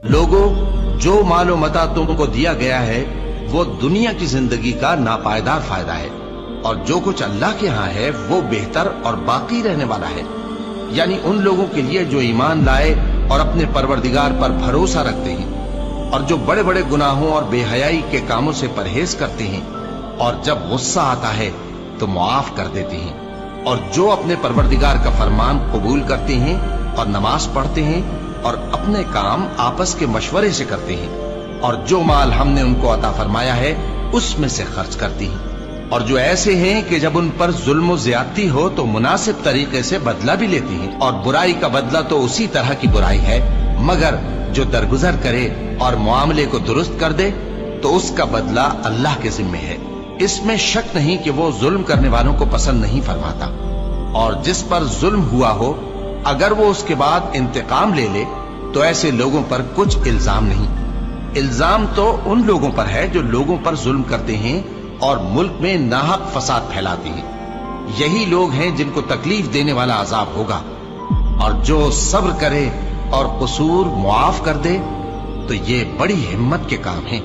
लोगों, जो मालो मता तुमको दिया गया है वो दुनिया की जिंदगी का नापायदार फायदा है, और जो कुछ अल्लाह के यहाँ है वो बेहतर और बाकी रहने वाला है। यानी उन लोगों के लिए जो ईमान लाए और अपने परवरदिगार पर भरोसा रखते हैं, और जो बड़े बड़े गुनाहों और बेहयाई के कामों से परहेज करते हैं, और जब गुस्सा आता है तो मुआफ कर देते हैं, और जो अपने परवरदिगार का फरमान कबूल करते हैं और नमाज पढ़ते हैं और अपने काम आपस के मशवरे से करते हैं, और जो माल हमने उनको अता फरमाया है उसमें से खर्च करती हैं। और जो ऐसे हैं कि जब उन पर जुल्म और ज्यादती हो तो मुनासिब तरीके से बदला भी लेती हैं, और बुराई का बदला तो उसी तरह की बुराई है, मगर जो दरगुजर करे और मामले को दुरुस्त कर दे तो उसका बदला अल्लाह के जिम्मे है। इसमें शक नहीं कि वो जुल्म करने वालों को पसंद नहीं फरमाता। और जिस पर जुल्म हुआ हो अगर वो उसके बाद इंतकाम ले ले तो ऐसे लोगों पर कुछ इल्जाम नहीं। इल्जाम तो उन लोगों पर है जो लोगों पर जुल्म करते हैं और मुल्क में नाहक फसाद फैलाते हैं। यही लोग हैं जिनको तकलीफ देने वाला अजाब होगा। और जो सब्र करे और कसूर मुआफ कर दे तो ये बड़ी हिम्मत के काम हैं।